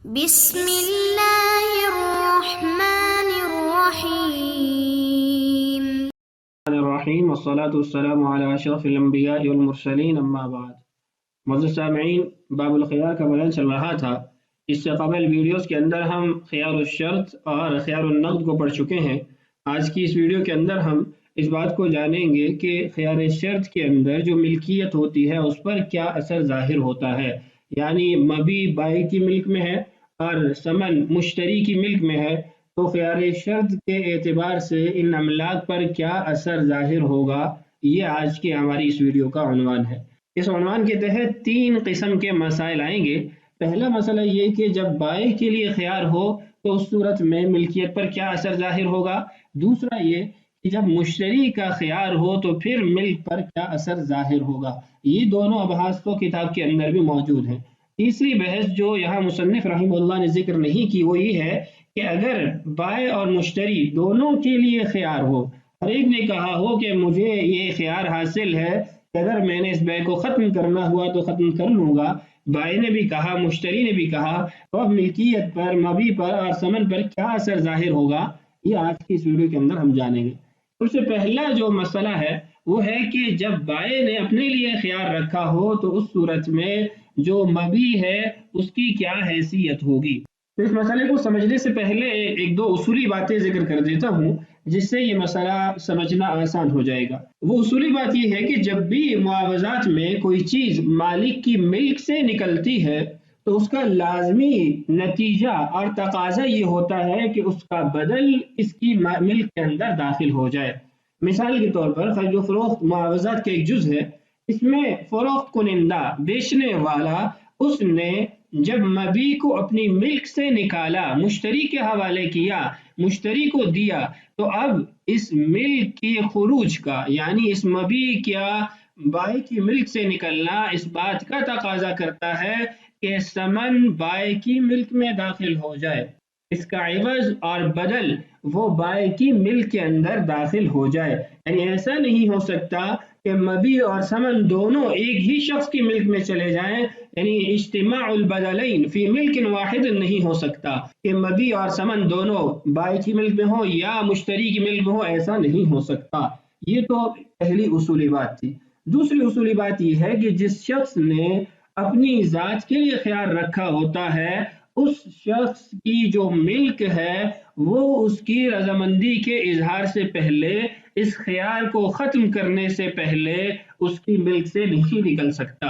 بسم اللہ الرحمن الرحیم الرحیم والصلاة والسلام علی اشرف الانبیاء والمرسلین اما بعد۔ معزز سامعین، باب الخیار کا بیان چل رہا تھا۔ اس سے قبل ویڈیوز کے اندر ہم خیار الشرط اور خیار النقد کو پڑھ چکے ہیں۔ آج کی اس ویڈیو کے اندر ہم اس بات کو جانیں گے کہ خیار شرط کے اندر جو ملکیت ہوتی ہے اس پر کیا اثر ظاہر ہوتا ہے، یعنی مبی بائی کی ملک میں ہے اور ثمن مشتری کی ملک میں ہے، تو خیار شرط کے اعتبار سے ان املاک پر کیا اثر ظاہر ہوگا، یہ آج کی ہماری اس ویڈیو کا عنوان ہے۔ اس عنوان کے تحت 3 قسم کے مسائل آئیں گے۔ پہلا مسئلہ یہ کہ جب بائع کے لیے خیار ہو تو اس صورت میں ملکیت پر کیا اثر ظاہر ہوگا۔ دوسرا یہ کہ جب مشتری کا خیار ہو تو پھر ملک پر کیا اثر ظاہر ہوگا۔ یہ دونوں ابحاث تو کتاب کے اندر بھی موجود ہیں۔ تیسری بحث جو یہاں مصنف رحمہ اللہ نے ذکر نہیں کی وہ یہ ہے کہ اگر بائع اور مشتری دونوں کے لیے خیار ہو، ہر ایک نے کہا ہو کہ مجھے یہ خیار حاصل ہے کہ اگر میں نے اس بیع کو ختم کرنا ہوا تو ختم کر لوں گا، بائع نے بھی کہا مشتری نے بھی کہا، تو اب ملکیت پر، مبی پر اور ثمن پر کیا اثر ظاہر ہوگا، یہ آج کی اس ویڈیو کے اندر ہم جانیں گے۔ سب سے پہلا جو مسئلہ ہے وہ ہے کہ جب بائع نے اپنے لیے خیار رکھا ہو تو اس صورت میں جو مبی ہے اس کی کیا حیثیت ہوگی۔ تو اس مسئلے کو سمجھنے سے پہلے ایک دو اصولی باتیں ذکر کر دیتا ہوں جس سے یہ مسئلہ سمجھنا آسان ہو جائے گا۔ وہ اصولی بات یہ ہے کہ جب بھی معاوضات میں کوئی چیز مالک کی ملک سے نکلتی ہے تو اس کا لازمی نتیجہ اور تقاضا یہ ہوتا ہے کہ اس کا بدل اس کی ملک کے اندر داخل ہو جائے۔ مثال کے طور پر خرید و فروخت معاوضات کا ایک جز ہے، اس میں فروخت کنندہ بیچنے والا اس نے جب مبی کو اپنی ملک سے نکالا، مشتری کے حوالے کیا، مشتری کو دیا، تو اب اس ملک کی خروج کا یعنی اس مبی کیا بائع کی ملک سے نکلنا اس بات کا تقاضا کرتا ہے کہ ثمن بائع کی ملک میں داخل ہو جائے، اس کا عوض اور بدل وہ بائع کی ملک کے اندر داخل ہو جائے۔ یعنی ایسا نہیں ہو سکتا کہ مبی اور ثمن دونوں ایک ہی شخص کی ملک میں چلے جائیں، یعنی اجتماع البدلین فی ملک واحد نہیں ہو سکتا کہ مبی اور ثمن دونوں بائع کی ملک میں ہو یا مشتری کی ملک میں ہو، ایسا نہیں ہو سکتا۔ یہ تو پہلی اصولی بات تھی۔ دوسری اصولی بات یہ ہے کہ جس شخص نے اپنی ذات کے لیے خیال رکھا ہوتا ہے اس شخص کی جو ملک ہے وہ اس کی رضامندی کے اظہار سے پہلے، اس خیال کو ختم کرنے سے پہلے اس کی ملک سے نہیں نکل سکتا۔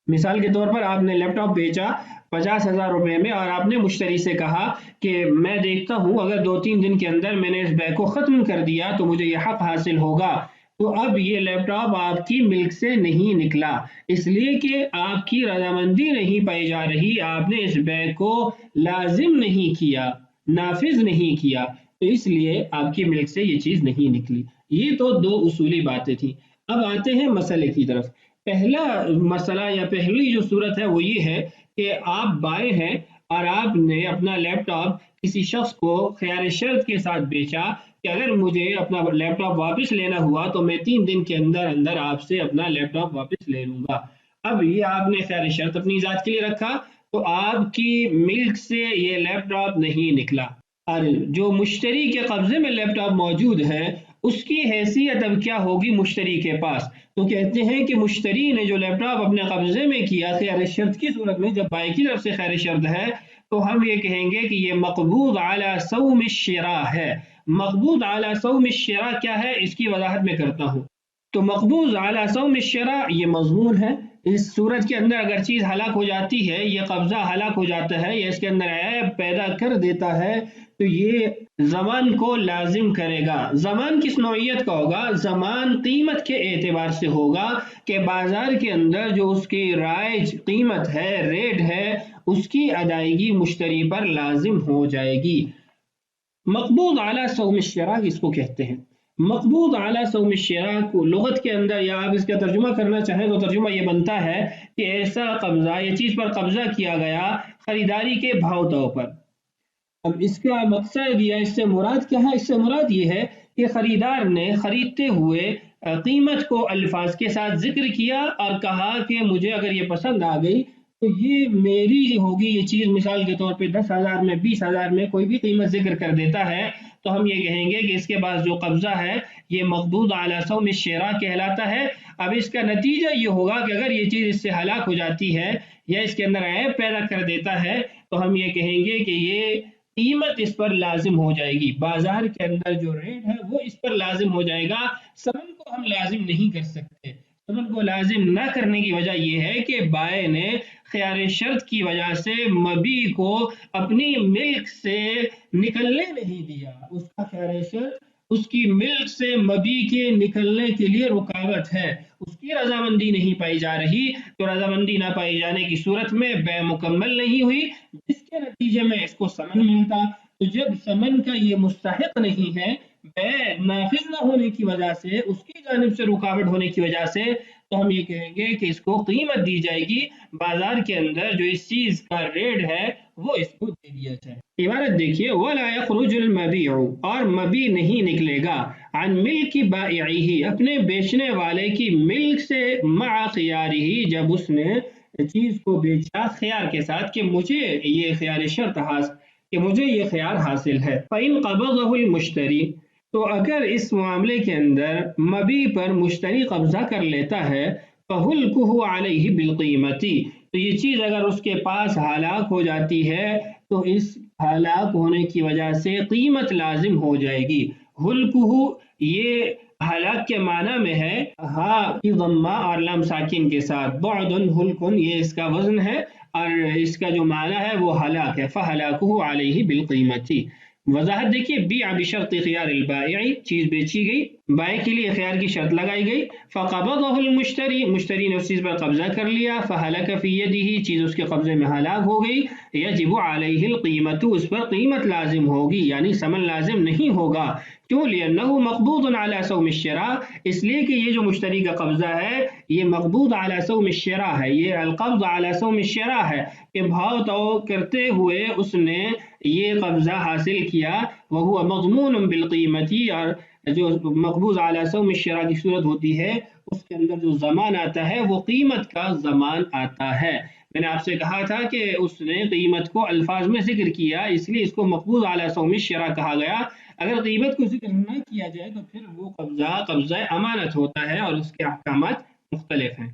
مثال کے طور پر آپ نے لیپ ٹاپ بیچا 50,000 روپے میں اور آپ نے مشتری سے کہا کہ میں دیکھتا ہوں اگر 2-3 دن کے اندر میں نے اس بیع کو ختم کر دیا تو مجھے یہ حق حاصل ہوگا۔ تو اب یہ لیپ ٹاپ آپ کی ملک سے نہیں نکلا، اس لیے کہ آپ کی رضامندی نہیں پائی جا رہی، آپ نے اس بیع کو لازم نہیں کیا، نافذ نہیں کیا، تو اس لیے آپ کی ملک سے یہ چیز نہیں نکلی۔ یہ تو 2 اصولی باتیں تھیں۔ اب آتے ہیں مسئلے کی طرف۔ پہلا مسئلہ یا پہلی جو صورت ہے وہ یہ ہے کہ آپ بائع ہیں اور آپ نے اپنا لیپ ٹاپ کسی شخص کو خیار شرط کے ساتھ بیچا کہ اگر مجھے اپنا لیپ ٹاپ واپس لینا ہوا تو میں 3 دن کے اندر اندر آپ سے اپنا لیپ ٹاپ واپس لے لوں گا۔ اب یہ آپ نے خیار شرط اپنی ذات کے لیے رکھا تو آپ کی ملک سے یہ لیپ ٹاپ نہیں نکلا، اور جو مشتری کے قبضے میں لیپ ٹاپ موجود ہے اس کی حیثیت اب کیا ہوگی مشتری کے پاس؟ تو کہتے ہیں کہ مشتری نے جو لیپ ٹاپ اپنے قبضے میں کیا خیار شرط کی صورت میں، جب بائع کی طرف سے خیار شرط ہے تو ہم یہ کہیں گے کہ یہ مقبوض علی سوم الشراء ہے۔ مقبوض علی سوم الشراء کیا ہے اس کی وضاحت میں کرتا ہوں۔ تو مقبوض علی سوم الشراء یہ مضمون ہے، اس صورت کے اندر اگر چیز ہلاک ہو جاتی ہے، یہ قبضہ ہلاک ہو جاتا ہے یا اس کے اندر عیب پیدا کر دیتا ہے تو یہ ضمان کو لازم کرے گا۔ ضمان کس نوعیت کا ہوگا؟ ضمان قیمت کے اعتبار سے ہوگا کہ بازار کے اندر جو اس کی رائج قیمت ہے، ریٹ ہے، اس کی ادائیگی مشتری پر لازم ہو جائے گی۔ مقبوض اعلی سوم الشراء اس کو کہتے ہیں۔ مقبوض اعلی سوم الشراء کو لغت کے اندر یا آپ اس کا ترجمہ کرنا چاہیں تو ترجمہ یہ بنتا ہے کہ ایسا قبضہ، یہ چیز پر قبضہ کیا گیا خریداری کے بھاؤ طور پر۔ اب اس کا مقصد یا اس سے مراد کیا ہے؟ اس سے مراد یہ ہے کہ خریدار نے خریدتے ہوئے قیمت کو الفاظ کے ساتھ ذکر کیا اور کہا کہ مجھے اگر یہ پسند آ گئی تو یہ میری ہوگی یہ چیز، مثال کے طور پہ 10,000 میں 20,000 میں کوئی بھی قیمت ذکر کر دیتا ہے تو ہم یہ کہیں گے کہ اس کے پاس جو قبضہ ہے یہ مقبوض علی سوم الشراء کہلاتا ہے۔ اب اس کا نتیجہ یہ ہوگا کہ اگر یہ چیز اس سے ہلاک ہو جاتی ہے یا اس کے اندر عیب پیدا کر دیتا ہے تو ہم یہ کہیں گے کہ یہ قیمت اس پر لازم ہو جائے گی، بازار کے اندر جو ریٹ ہے وہ اس پر لازم ہو جائے گا۔ ثمن کو ہم لازم نہیں کر سکتے، ثمن کو لازم نہ کرنے کی وجہ یہ ہے کہ بائع نے خیار شرط کی وجہ سے مبی کو اپنی ملک سے نکلنے نہیں دیا، اس کا خیار شرط اس کی ملک سے مبی کے نکلنے کے لیے رکاوٹ ہے، اس کی رضامندی نہیں پائی جا رہی، تو رضامندی نہ پائی جانے کی صورت میں بیع مکمل نہیں ہوئی، جس کے نتیجے میں اس کو ثمن ملتا۔ تو جب ثمن کا یہ مستحق نہیں ہے، بیع نافذ نہ ہونے کی وجہ سے، اس کی جانب سے رکاوٹ ہونے کی وجہ سے، تو ہم یہ کہیں گے کہ اس کو قیمت دی جائے گی، بازار کے اندر جو اس چیز کا ریٹ ہے وہ اس کو دے دیا جائے۔ عبارت دیکھیے، وَلَا يَخْرُجُ الْمَبِيعُ، اور مبی نہیں نکلے گا، عن ملک بائعہ، اپنے بیچنے والے کی ملک سے، مع خیارہ، جب اس نے چیز کو بیچا خیار کے ساتھ کہ مجھے یہ خیار شرط کہ مجھے یہ خیار حاصل ہے۔ فَإِنْ قَبَضَهُ الْمُشْتَرِي، تو اگر اس معاملے کے اندر مبی پر مشتری قبضہ کر لیتا ہے، فَهُلْكُهُ عَلَيْهِ بِالْقِيمَةِ، تو یہ چیز اگر اس کے پاس ہلاک ہو جاتی ہے تو اس ہلاک ہونے کی وجہ سے قیمت لازم ہو جائے گی۔ ہلکہ یہ ہلاک کے معنی میں ہے، ہا کی ضمہ اور لام ساکن کے ساتھ، بعد ہلکن یہ اس کا وزن ہے اور اس کا جو معنی ہے وہ ہلاک ہے۔ فَهَلَاكُهُ عَلَيْهِ بِالْقِيمَةِ، وضاحت دیکھیے، بیع بشرط خیار البائع، چیز بیچی گئی، بائع کے لیے خیار کی شرط لگائی گئی، فقبضه المشتری، مشتری نے اس چیز پر قبضہ کر لیا، فهلك في يده، چیز اس کے قبضے میں ہلاک ہو گئی، یجب علیہ القیمت، اس پر قیمت لازم ہوگی، یعنی ثمن لازم نہیں ہوگا، کیوں؟ لأنه مقبوض على سوم الشراء، اس لیے کہ یہ جو مشتری کا قبضہ ہے یہ مقبوض على سوم الشراء ہے، یہ القبض على سوم الشراء ہے کہ بھاؤ تاؤ کرتے ہوئے اس نے یہ قبضہ حاصل کیا، وہو مضمون بالقیمت، اور جو مقبوض علی سوم الشراء کی صورت ہوتی ہے اس کے اندر جو زمان آتا ہے وہ قیمت کا زمان آتا ہے۔ میں نے آپ سے کہا تھا کہ اس نے قیمت کو الفاظ میں ذکر کیا، اس لیے اس کو مقبوض علی سوم الشراء کہا گیا۔ اگر قیمت کو ذکر نہ کیا جائے تو پھر وہ قبضہ امانت ہوتا ہے اور اس کے احکامات مختلف ہیں۔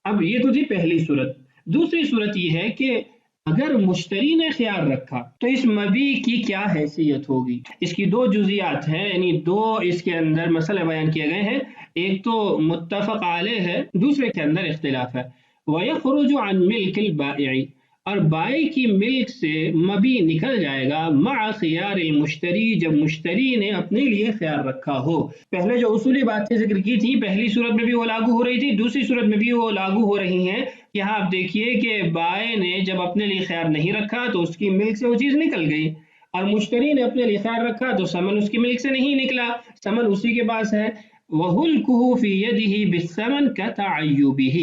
اب یہ تو تھی پہلی صورت۔ دوسری صورت یہ ہے کہ اگر مشتری نے خیال رکھا تو اس مبی کی کیا حیثیت ہوگی؟ اس کی دو جزیات ہیں، یعنی دو اس کے اندر مسئلے بیان کیے گئے ہیں، ایک تو متفق علیہ ہے، دوسرے کے اندر اختلاف ہے۔ وَيَخْرُجُ عَنْ مِلْكِ الْبَائِعِ، اور بائع کی ملک سے مبی نکل جائے گا، مع خیار المشتری، جب مشتری نے اپنے لیے خیال رکھا ہو۔ پہلے جو اصولی باتیں ذکر کی تھی، پہلی صورت میں بھی وہ لاگو ہو رہی تھی، دوسری صورت میں بھی وہ لاگو ہو رہی ہیں۔ یہاں آپ دیکھیے کہ بائع نے جب اپنے لیے خیار نہیں رکھا تو اس کی ملک سے وہ چیز نکل گئی، اور مشتری نے اپنے لیے خیال رکھا تو ثمن اس کی ملک سے نہیں نکلا، ثمن اسی کے پاس ہے۔ وَهُلْكُهُ فِي يَدِهِ بِالثَّمَنِ كَتَعَيُّبِهِ،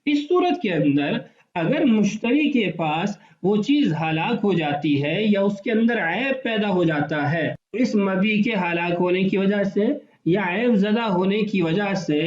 اس صورت کے اندر اگر مشتری کے پاس وہ چیز ہلاک ہو جاتی ہے یا اس کے اندر عیب پیدا ہو جاتا ہے، اس مبی کے ہلاک ہونے کی وجہ سے یا عیب زدہ ہونے کی وجہ سے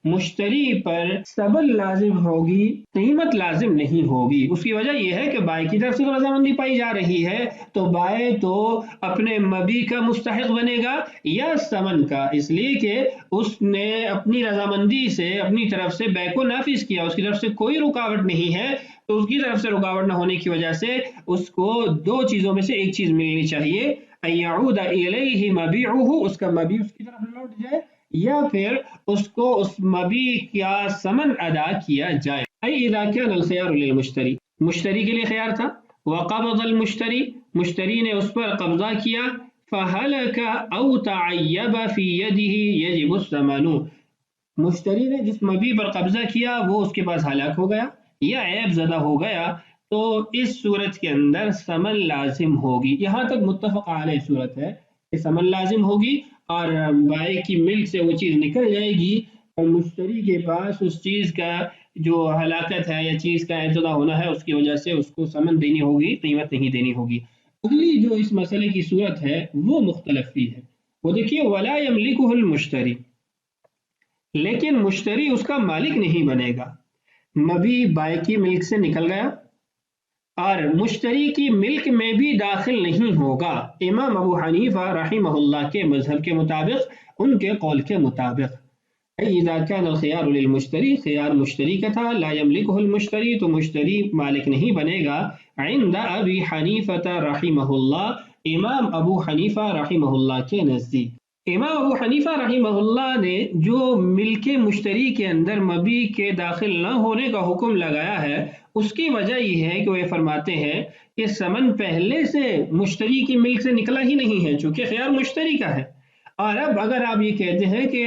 مشتری پر ثمن لازم ہوگی، قیمت لازم نہیں ہوگی۔ اس کی وجہ یہ ہے کہ بائع کی طرف سے تو رضامندی پائی جا رہی ہے، تو بائع تو اپنے مبی کا مستحق بنے گا یا ثمن کا، اس لیے کہ اس نے اپنی رضامندی سے اپنی طرف سے بیع کو نافذ کیا، اس کی طرف سے کوئی رکاوٹ نہیں ہے، تو اس کی طرف سے رکاوٹ نہ ہونے کی وجہ سے اس کو دو چیزوں میں سے ایک چیز ملنی چاہیے، ان یعود الیہ مبیعہ، اس کا مبی اس کی طرف لوٹ جائے، یا پھر اس کو اس مبی کا ثمن ادا کیا جائے۔ ای اذا کان الخیار للمشتری، مشتری کے لیے خیار تھا، وقبض المشتری، مشتری نے اس پر قبضہ کیا، فہلک او تعیب فی یدہ یجب الثمن، مشتری نے جس مبی پر قبضہ کیا وہ اس کے پاس ہلاک ہو گیا یا عیب زدہ ہو گیا، تو اس صورت کے اندر ثمن لازم ہوگی۔ یہاں تک متفق علیہ صورت ہے کہ ثمن لازم ہوگی اور بائع کی ملک سے وہ چیز نکل جائے گی اور مشتری کے پاس اس چیز کا جو ہلاکت ہے یا چیز کا عیب زدہ ہونا ہے اس کی وجہ سے اس کو ثمن دینی ہوگی، قیمت نہیں دینی ہوگی۔ اگلی جو اس مسئلے کی صورت ہے وہ مختلف فی ہے، وہ دیکھیے، ولا یملکہ المشتری، لیکن مشتری اس کا مالک نہیں بنے گا، مبی بائع کی ملک سے نکل گیا اور مشتری کی ملک میں بھی داخل نہیں ہوگا، امام ابو حنیفہ رحمہ اللہ کے مذہب کے مطابق، ان کے قول کے مطابق۔ اذا كان الخيار للمشتری، خیار مشتری کا تھا، لا يملكه المشتری، تو مشتری مالک نہیں بنے گا، عند ابی حنیفہ رحمہ اللہ، امام ابو حنیفہ رحمہ اللہ کے نزدیک۔ امام ابو حنیفہ رحمہ اللہ نے جو ملک مشتری کے اندر مبیع کے داخل نہ ہونے کا حکم لگایا ہے، اس کی وجہ یہ ہے کہ وہ فرماتے ہیں کہ ثمن پہلے سے مشتری کی ملک سے نکلا ہی نہیں ہے، چونکہ خیار مشتری کا ہے۔ اور اب اگر آپ یہ کہتے ہیں کہ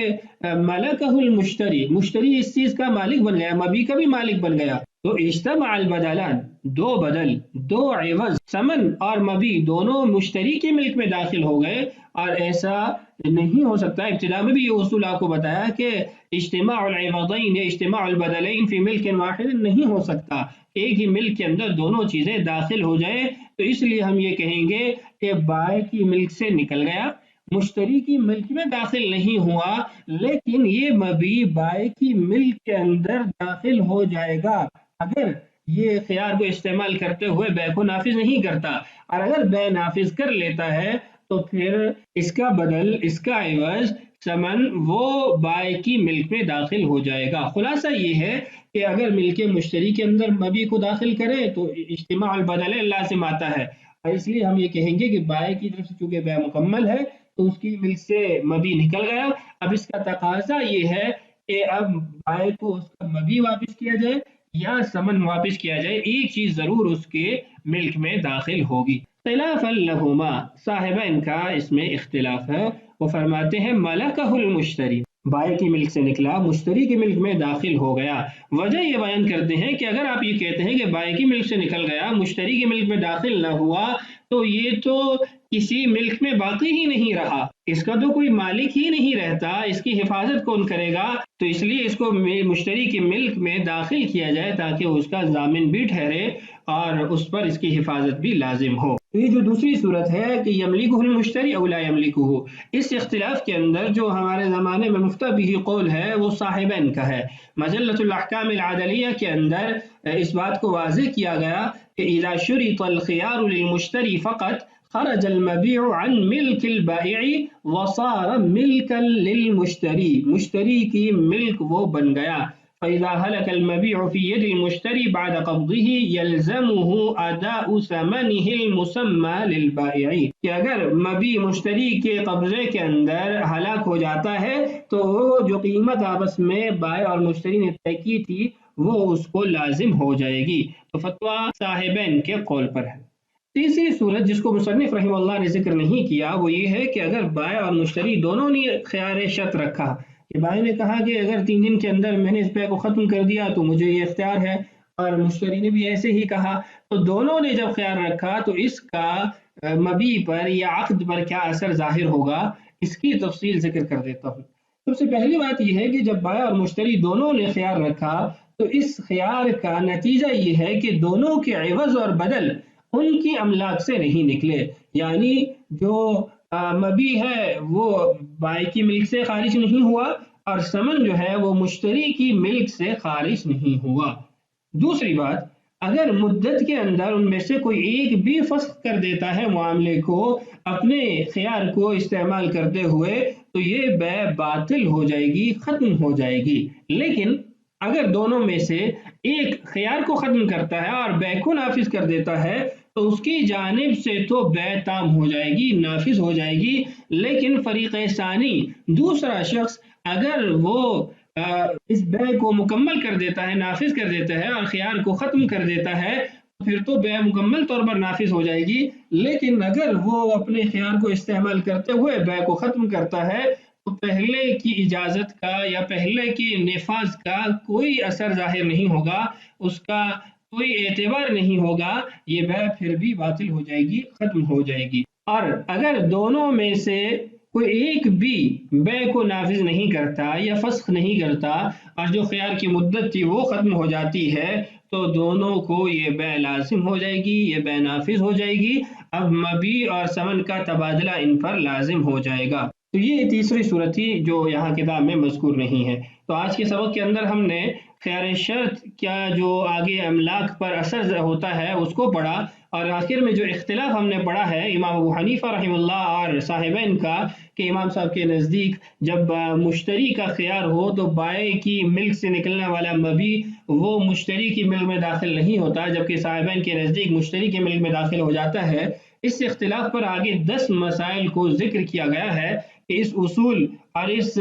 ملکہ المشتری، مشتری اس چیز کا مالک بن گیا، مبیع کا بھی مالک بن گیا، تو اجتمع البدلان، دو بدل، دو عوض، ثمن اور مبیع دونوں مشتری کی ملک میں داخل ہو گئے، اور ایسا نہیں ہو سکتا۔ ابتدا میں بھی یہ اصول آپ کو بتایا کہ اجتماع العوضین یا اجتماع البدلین فی ملک واحد نہیں ہو سکتا، ایک ہی ملک کے اندر دونوں چیزیں داخل ہو جائیں، تو اس لیے ہم یہ کہیں گے کہ بائع کی ملک سے نکل گیا، مشتری کی ملک میں داخل نہیں ہوا، لیکن یہ مبیع بائع کی ملک کے اندر داخل ہو جائے گا اگر یہ خیار کو استعمال کرتے ہوئے بیع کو نافذ نہیں کرتا، اور اگر بیع نافذ کر لیتا ہے تو پھر اس کا بدل، اس کا عوض، ثمن وہ بائع کی ملک میں داخل ہو جائے گا۔ خلاصہ یہ ہے کہ اگر ملک مشتری کے اندر مبیع کو داخل کرے تو اجتماع البدلین لازم آتا ہے، اور اس لیے ہم یہ کہیں گے کہ بائع کی طرف سے چونکہ بیع مکمل ہے تو اس کی ملک سے مبیع نکل گیا۔ اب اس کا تقاضا یہ ہے کہ اب بائع کو اس کا مبیع واپس کیا جائے یا ثمن واپس کیا جائے، ایک چیز ضرور اس کے ملک میں داخل ہوگی۔ خلاف لہما، صاحبین کا اس میں اختلاف ہے، وہ فرماتے ہیں ملکہ المشتری، بائع کی ملک سے نکلا، مشتری کی ملک میں داخل ہو گیا۔ وجہ یہ بیان کرتے ہیں کہ اگر آپ یہ کہتے ہیں کہ بائع کی ملک سے نکل گیا، مشتری کی ملک میں داخل نہ ہوا، تو یہ تو کسی ملک میں باقی ہی نہیں رہا، اس کا تو کوئی مالک ہی نہیں رہتا، اس کی حفاظت کون کرے گا؟ تو اس لیے اس کو مشتری کی ملک میں داخل کیا جائے تاکہ اس کا ضامن بھی ٹھہرے اور اس پر اس کی حفاظت بھی لازم ہو۔ یہ جو دوسری صورت ہے کہ یملکہ المشتری او لا یملکہ، اس اختلاف کے اندر جو ہمارے زمانے میں مفتہ بھی قول ہے وہ صاحبین کا ہے۔ مجلۃ الاحکام العدلیہ کے اندر اس بات کو واضح کیا گیا کہ اذا شرط الخيار للمشتری فقط خرج المبيع عن ملک البائع وصار ملکا للمشتری، مشتری کی ملک وہ بن گیا۔ فإذا هلك المبيع في يد المشتري بعد قبضه يلزمه أداء ثمنه المسمى للبائع، کہ اگر مبیع مشتری کے قبضے کے اندر ہلاک ہو جاتا ہے تو جو قیمت آپس میں بائع اور مشتری نے طے کی تھی وہ اس کو لازم ہو جائے گی۔ تو فتویٰ صاحبین کے قول پر ہے۔ تیسری صورت جس کو مصنف رحمہ اللہ نے ذکر نہیں کیا وہ یہ ہے کہ اگر بائع اور مشتری دونوں نے خیار شرط رکھا، کہ بائع نے کہا کہ اگر 3 دن کے اندر میں نے اس بیع کو ختم کر دیا تو مجھے یہ اختیار ہے، اور مشتری نے بھی ایسے ہی کہا، تو دونوں نے جب خیار رکھا تو اس کا مبیع پر یا عقد پر کیا اثر ظاہر ہوگا، اس کی تفصیل ذکر کر دیتا ہوں۔ سب سے پہلی بات یہ ہے کہ جب بائع اور مشتری دونوں نے خیار رکھا تو اس خیار کا نتیجہ یہ ہے کہ دونوں کے عوض اور بدل ان کی املاک سے نہیں نکلے، یعنی جو مبیع ہے وہ بائع کی ملک سے خارج نہیں ہوا اور ثمن جو ہے وہ مشتری کی ملک سے خارج نہیں ہوا۔ دوسری بات، اگر مدت کے اندر ان میں سے کوئی ایک بھی فسخ کر دیتا ہے معاملے کو اپنے خیار کو استعمال کرتے ہوئے تو یہ بیع باطل ہو جائے گی، ختم ہو جائے گی۔ لیکن اگر دونوں میں سے ایک خیار کو ختم کرتا ہے اور بیع کو نافذ کر دیتا ہے تو اس کی جانب سے تو بیع تام ہو جائے گی، نافذ ہو جائے گی، لیکن فریق ثانی دوسرا شخص اگر وہ اس بیع کو مکمل کر دیتا ہے، نافذ کر دیتا ہے اور خیار کو ختم کر دیتا ہے پھر تو بیع مکمل طور پر نافذ ہو جائے گی، لیکن اگر وہ اپنے خیار کو استعمال کرتے ہوئے بیع کو ختم کرتا ہے تو پہلے کی اجازت کا یا پہلے کی نفاذ کا کوئی اثر ظاہر نہیں ہوگا، اس کا کوئی اعتبار نہیں ہوگا، یہ بیع پھر بھی باطل ہو جائے گی، ختم ہو جائے گی۔ اور اگر دونوں میں سے کوئی ایک بھی بیع کو نافذ نہیں کرتا یا فسخ نہیں کرتا اور جو خیار کی مدت تھی وہ ختم ہو جاتی ہے تو دونوں کو یہ بیع لازم ہو جائے گی، یہ بیع نافذ ہو جائے گی، اب مبیع اور ثمن کا تبادلہ ان پر لازم ہو جائے گا۔ تو یہ تیسری صورت تھی جو یہاں کتاب میں مذکور نہیں ہے۔ تو آج کے سبق کے اندر ہم نے خیار شرط کیا جو آگے املاک پر اثر ہوتا ہے اس کو پڑھا، اور آخر میں جو اختلاف ہم نے پڑھا ہے امام ابو حنیفہ رحمہ اللہ اور صاحبین کا کہ امام صاحب کے نزدیک جب مشتری کا خیار ہو تو بائیں کی ملک سے نکلنے والا مبی وہ مشتری کی ملک میں داخل نہیں ہوتا، جبکہ صاحبین کے نزدیک مشتری کے ملک میں داخل ہو جاتا ہے۔ اس اختلاف پر آگے 10 مسائل کو ذکر کیا گیا ہے کہ اس اصول اور اس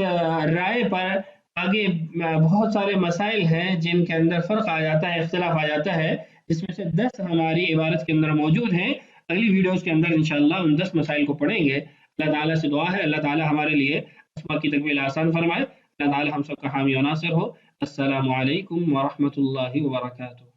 رائے پر آگے بہت سارے مسائل ہیں جن کے اندر فرق آ جاتا ہے، اختلاف آ جاتا ہے، جس میں سے 10 ہماری عبارت کے اندر موجود ہیں۔ اگلی ویڈیوز کے اندر انشاءاللہ ان 10 مسائل کو پڑھیں گے۔ اللہ تعالیٰ سے دعا ہے اللہ تعالیٰ ہمارے لیے اسما کی تکمیل آسان فرمائے، اللہ تعالیٰ ہم سب کا حامی و ناصر ہو۔ السلام علیکم ورحمۃ اللہ وبرکاتہ۔